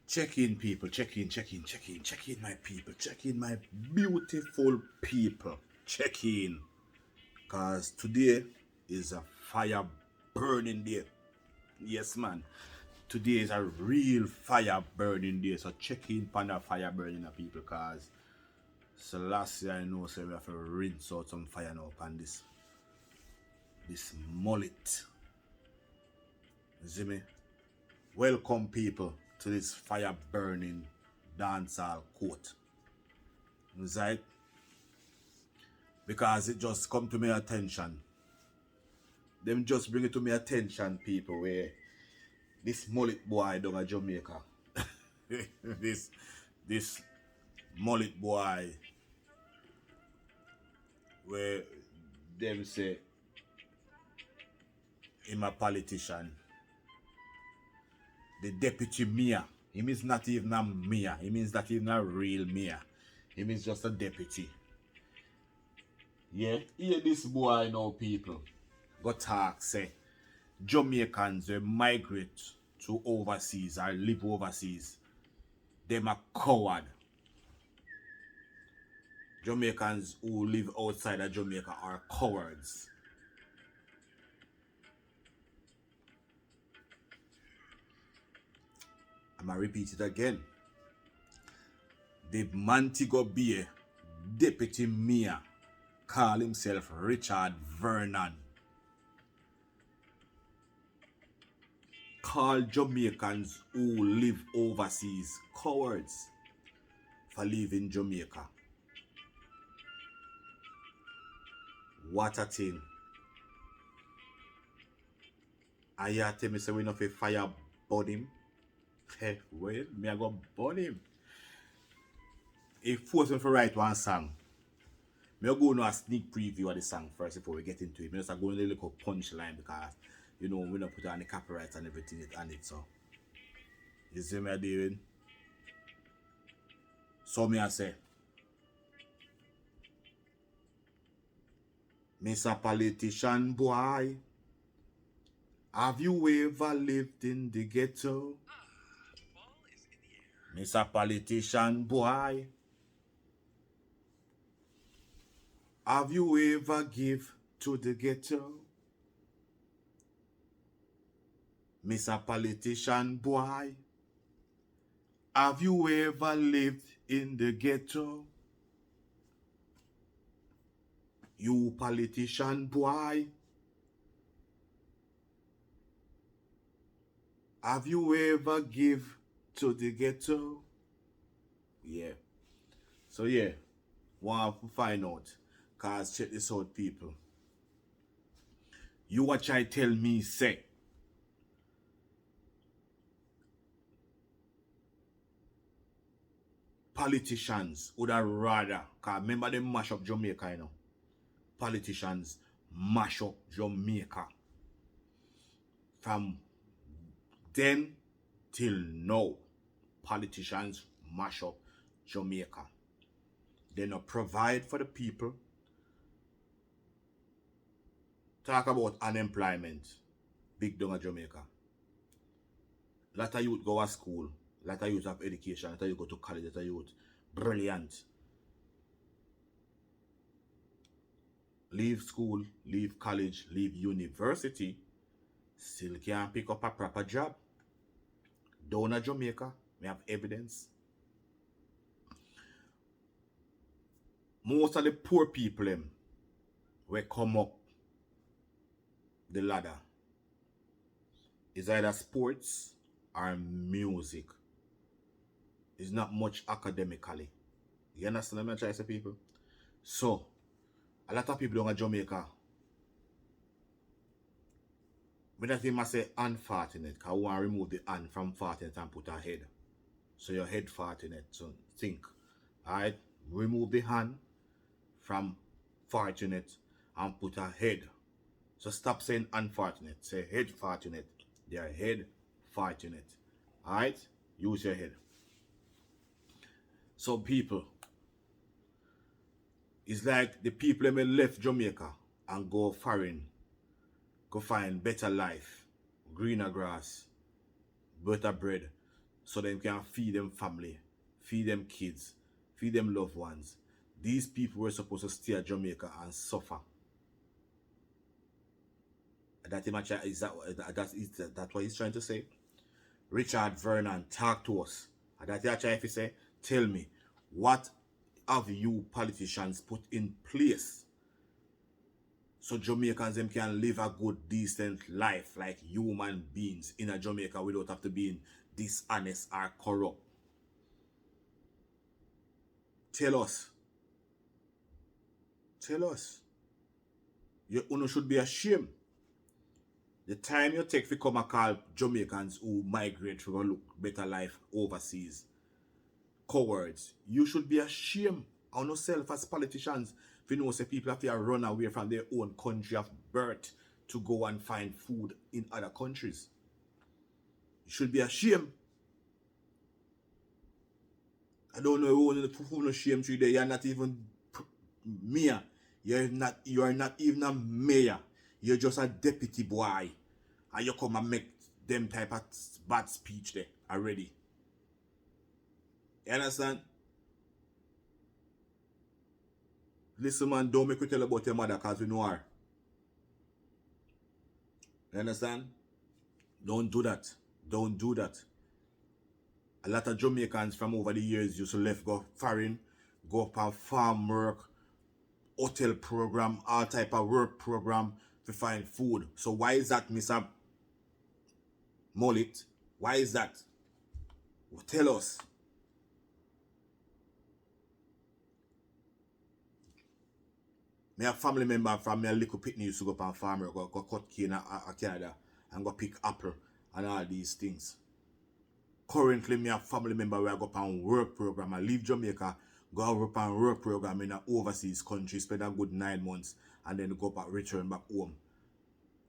Check in, people. Check in, my people. Check in, my beautiful people. Check in. Because today is a fire burning day. Yes, man. Today is a real fire burning day. So check in on the fire burning, people. Because so last year I know so we have to rinse out some fire now upon this mullet. You see me? Welcome, people, to this fire burning dancehall court. Right? Because it just come to my attention. Them just bring it to my attention, people, where this mullet boy down at Jamaica. this mullet boy where them say him a politician. The deputy mayor. He means not even a mayor. He means not even a real mayor. He means just a deputy. Yeah, hear this boy now, people. Go talk, say Jamaicans will migrate to overseas or live overseas. Them a coward. Jamaicans who live outside of Jamaica are cowards. I'm gonna repeat it again. The Montego Bay deputy mayor call himself Richard Vernon. Call Jamaicans who live overseas cowards for leaving Jamaica. What a thing. And you tell me say we not fi fire burn him? Hey, well, me I go burn him. If force him to write one song, me go know a sneak preview of the song first before we get into it. Me just go in a little punchline because you know we don't put on the copyright and everything on it. So you see me doing? So me I say, Mr. Politician boy, have you ever lived in the ghetto? Mr. Politician boy, have you ever give to the ghetto? Mr. Politician boy, have you ever lived in the ghetto? You politician boy, have you ever give to the ghetto? Yeah. So yeah, want to find out. Cause check this out, people. You watch I tell me say. Politicians would have rather, cause remember them mash up Jamaica, you know. Politicians mash up Jamaica. From then till now, politicians mash up Jamaica. They not provide for the people. Talk about unemployment. Big down at Jamaica. Lot of youth go to school. Lot of youth have education. Lot of youth go to college. Lot of youth brilliant. Leave school, leave college, leave university. Still can't pick up a proper job. Down at Jamaica, we have evidence. Most of the poor people will come up the ladder. It's either sports or music. It's not much academically. You understand what I'm trying to say, people? So, a lot of people down at Jamaica, we don't even say unfortunate, because we want to remove the "un" from fortunate and put a head. So your head fortunate. So think. Alright? Remove the hand from fortunate and put a head. So stop saying unfortunate. Say head fortunate. They are head fortunate. Alright? Use your head. So people, it's like the people that left Jamaica and go foreign, go find better life, greener grass, better bread. so they can feed them family, feed them kids, feed them loved ones. These people were supposed to stay at Jamaica and suffer. That what he's trying to say? Richard Vernon, talk to us. And that he's trying to say, tell me, what have you politicians put in place so Jamaicans them can live a good, decent life like human beings in a Jamaica without have to be dishonest or corrupt? Tell us. Tell us. You should be ashamed. The time you take to come and call Jamaicans who migrate for a look better life overseas cowards, you should be ashamed on yourself as politicians if you know say people have to run away from their own country of birth to go and find food in other countries. You should be ashamed. I don't know who no shame to you there. You're not even mayor. You are not even a mayor. You're just a deputy boy. And you come and make them type of bad speech there already. You understand? Listen, man, don't make me tell about your mother because we know her. You understand? Don't do that. Don't do that. A lot of Jamaicans from over the years used to left go foreign, go up on farm work, hotel program, all type of work program to find food. So why is that, Mr. Mullet? Why is that? Well, tell us. Me a family member from me a little pitney used to go up on farm work, go cut cane in Canada and go pick apple and all these things. Currently, me a family member where I go up on work program. I leave Jamaica, go up on work program in an overseas country, spend a good 9 months, and then go back, return back home.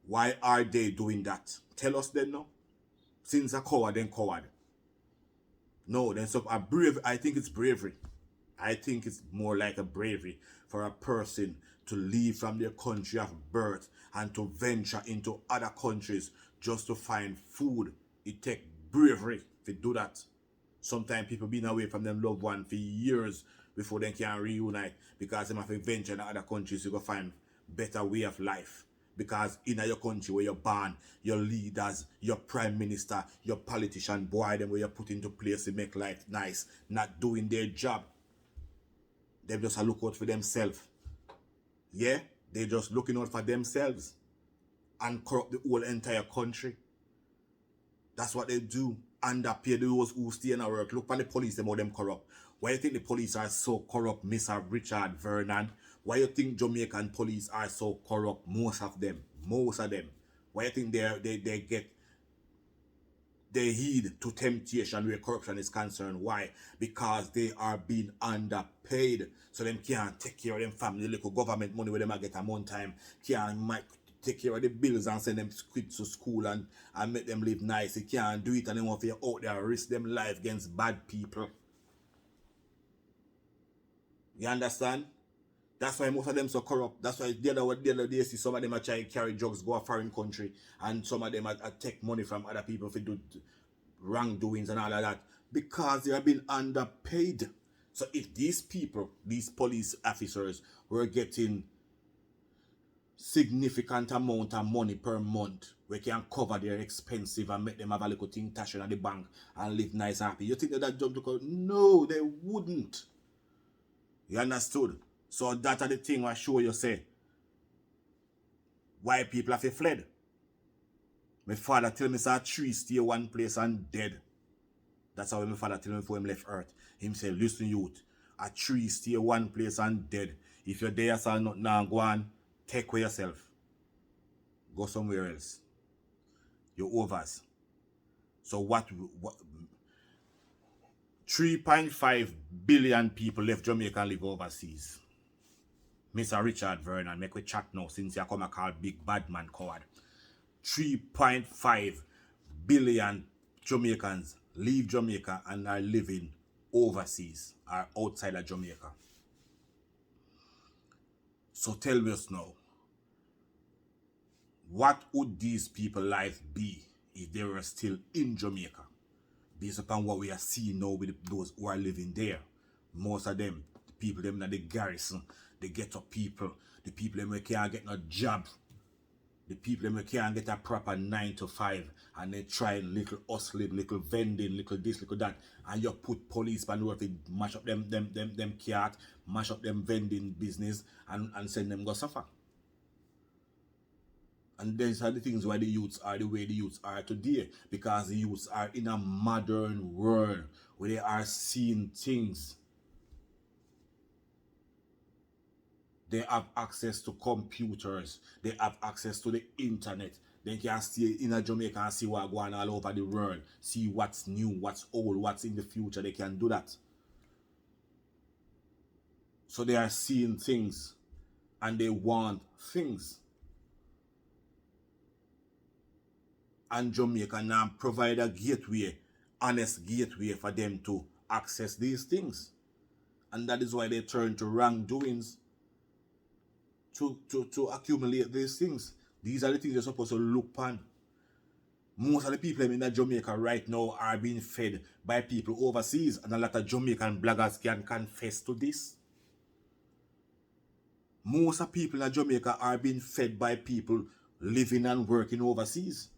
Why are they doing that? Tell us then now. Since a coward, then coward. No, then so a brave. I think it's bravery. I think it's more like a bravery for a person to leave from their country of birth and to venture into other countries just to find food. It takes bravery to do that. Sometimes people been away from them loved one for years before they can reunite because they have to venture in other countries to go find better way of life. Because in your country where you're born, your leaders, your prime minister, your politician, boy, them where you put into place to make life nice, not doing their job. They just look out for themselves. Yeah? They just looking out for themselves and corrupt the whole entire country. That's what they do. Underpay those who stay in our work. Look at the police, them how them corrupt. Why you think the police are so corrupt, Mr. Richard Vernon? Why you think Jamaican police are so corrupt? Most of them. Most of them. Why you think they heed to temptation where corruption is concerned? Why? Because they are being underpaid. So them can't take care of them family. The little government money where them get a month time. Can't take care of the bills and send them kids to school and make them live nice. They can't do it and they want to out there risk them life against bad people. You understand? That's why most of them so corrupt. That's why the other day see some of them are trying to carry drugs, go a foreign country, and some of them are take money from other people to do wrongdoings and all of that. Because they have been underpaid. So if these people, these police officers, were getting significant amount of money per month, we can cover their expensive and make them have a little thing tashed at the bank and live nice and happy, you think that job to go? No, they wouldn't. You understood? So that are the thing I show you say. Why people have fled. My father tell me say a tree stay one place and dead. That's how my father tell me before him left earth. Him say, listen youth, a tree stay one place and dead. If you're there so not now go on, take away yourself. Go somewhere else. You're overs. So what 3.5 billion people left Jamaica and live overseas. Mr. Richard Vernon, make we chat now since you come and call big bad man coward. 3.5 billion Jamaicans leave Jamaica and are living overseas or outside of Jamaica. So tell me us now, what would these people's life be if they were still in Jamaica? Based upon what we are seeing now with those who are living there. Most of them, the people them in the garrison, the ghetto people, the people them who can't get no job, the people them who can't get a proper 9 to 5, and they try little hustling, little vending, little this, little that, and you put police on the road to mash up them cat, mash up them vending business, and send them go suffer. And these are the things why the youths are the way the youths are today. Because the youths are in a modern world where they are seeing things. They have access to computers. They have access to the internet. They can stay in a Jamaica and see what's going on all over the world. See what's new, what's old, what's in the future. They can do that. So they are seeing things. And they want things. And Jamaica now provide a gateway, honest gateway for them to access these things. And that is why they turn to wrongdoings to accumulate these things. These are the things you're supposed to look upon. Most of the people in Jamaica right now are being fed by people overseas, and a lot of Jamaican bloggers can confess to this. Most of the people in Jamaica are being fed by people living and working overseas.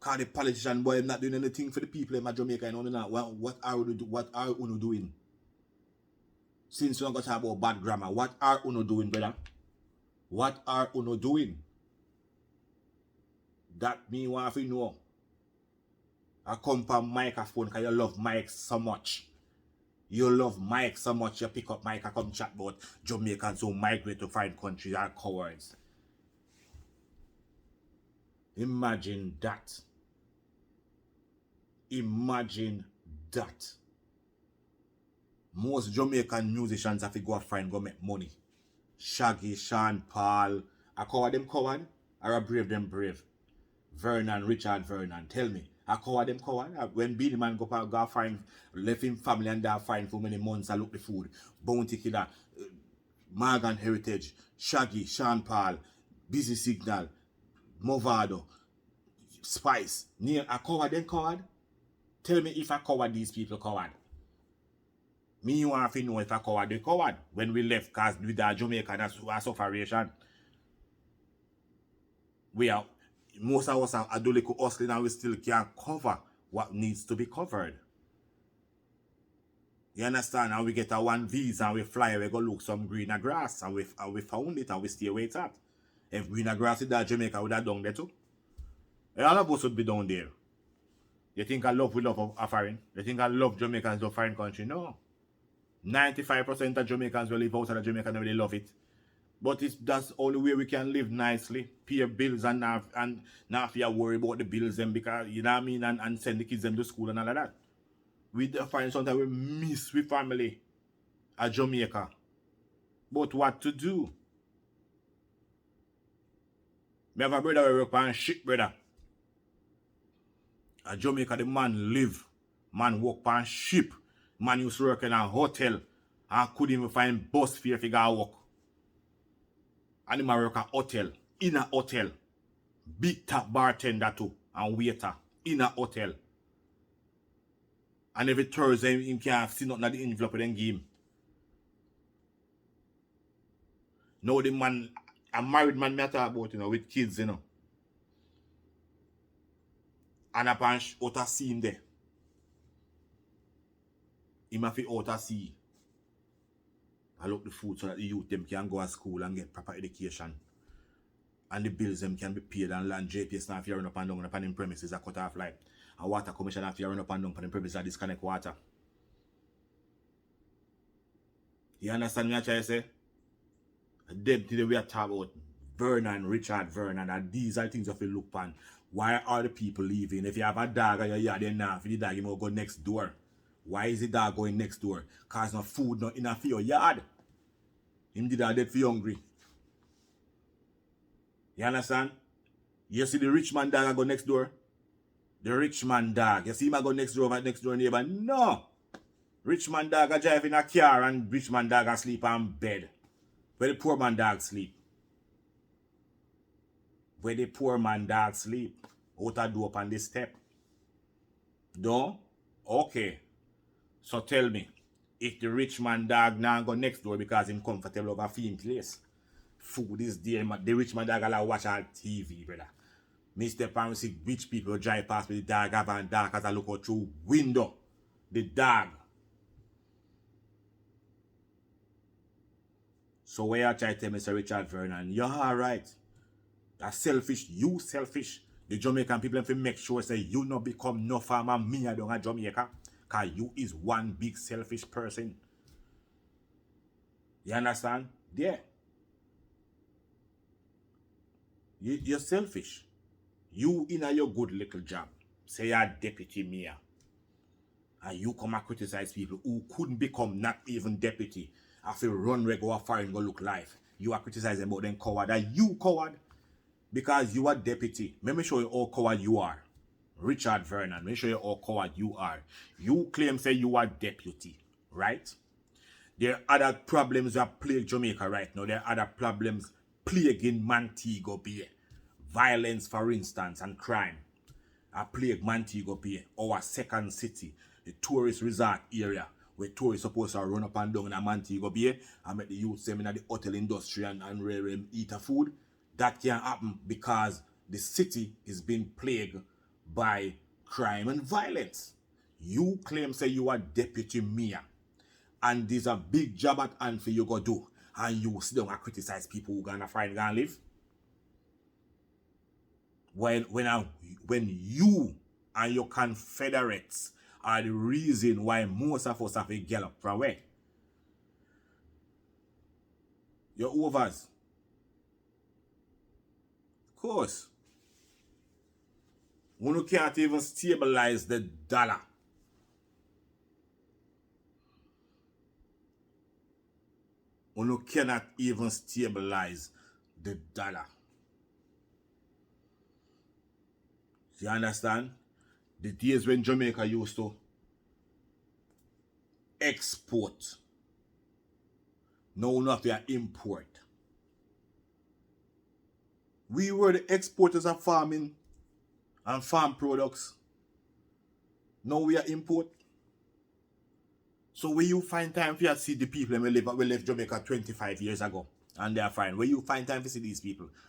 Because the politician boy not doing anything for the people in Jamaica and all that. What are you doing? Since you don't talk about bad grammar, what are you doing, brother? What are you doing? That me want to know. I come from microphone because you love Mike so much. You love Mike so much, you pick up Mike and come chat about Jamaicans who migrate to foreign countries are cowards. Imagine that. Imagine that. Most Jamaican musicians have to go and go make money. Shaggy, Sean Paul, I call them coward, or I brave them brave. Vernon, Richard Vernon, tell me, I call them coward. When Beanie Man go find, left him family and there find for many months, I look the food. Bounty Killer, Morgan Heritage, Shaggy, Sean Paul, Busy Signal, Movado, Spice, Neil, I coward them coward. Tell me if I coward these people coward. Me want to know if I coward the coward when we left because with the Jamaica that's a sufferation. We are most of us are do little hustling and we still can't cover what needs to be covered. You understand? And we get a one visa and we fly, we go look some greener grass and we found it and we stay where it's at. If greener grass is that Jamaica would have done there too. And all of us would be down there. You think I love of foreign? You think I love Jamaicans to foreign country? No. 95% of Jamaicans will live outside of Jamaica and they really love it. But that's the only way we can live nicely, pay bills and not feel worry about the bills them because you know what I mean and send the kids them to school and all of that. We find sometimes we miss with family at Jamaica. But what to do? Me have a brother who work on ship, brother. At Jamaica the man live, man work on ship. Man used to work in a hotel and couldn't even find bus fare if he got work. And he work at hotel, in a hotel. Big top bartender too, and waiter, in a hotel. And every Thursday, he can't see nothing at the envelope of them game. Now the man, a married man me talk about, with kids, And upon out of sea him there. He must be out of sea. I look the food so that the youth them can go to school and get proper education. And the bills them can be paid and land JPS now if you run up and down upon them premises a cut off light. And water commission if you run up and down upon them premises a disconnect water. You understand me I try to say? Them today we are talking about Vernon, Richard Vernon, and these are things you have to look upon. Why are the people leaving? If you have a dog in your yard, then now for the dog you must go next door. Why is the dog going next door? Cause no food not enough for your yard. Him did that dead for you hungry. You understand? You see the rich man dog go next door? The rich man dog. You see him go next door neighbor? No. Rich man dog a drive in a car and rich man dog a sleep on bed. Where the poor man dog sleep? Where the poor man dog sleep? Out a door up on the step. No? Okay. So tell me, if the rich man dog now go next door because him comfortable over film place, food is there, the rich man dog allow watch our TV, brother. Mr. Pan see rich people drive past with the dog have and dark as I look out through window. The dog. So where you try to tell Mr. Richard Vernon, you're alright. That's selfish, you selfish. The Jamaican people have to make sure say you not become no farmer me I don't Jamaica. Cause you is one big selfish person. You understand? Yeah. You're selfish. You in a your good little job. Say you're deputy mayor. And you come and criticize people who couldn't become not even deputy. After run regular fire and go look life. You are criticizing about them coward. Are you coward? Because you are deputy. Let me show you how coward you are. Richard Vernon, let me show you how coward you are. You claim say you are deputy, right? There are other problems that plague Jamaica right now. There are other problems plaguing Montego Bay. Violence, for instance, and crime. A plague Montego Bay, our second city, the tourist resort area, where tourists supposed to run up and down in Montego Bay and make the youth them in the hotel industry and eat a food. That can't happen because the city is being plagued by crime and violence. You claim say you are deputy mayor and there's a big job at hand for you go do, and you sit down and criticize people who gonna find gonna live. When you and your confederates are the reason why most of us have a gallop from where? Your overs. Of course. One can't even stabilize the dollar. One cannot even stabilize the dollar. You understand? The days when Jamaica used to export. Now we have to import. We were the exporters of farming and farm products. Now we are import. So where you find time for you to see the people we left Jamaica 25 years ago and they are fine. Where you find time to see these people?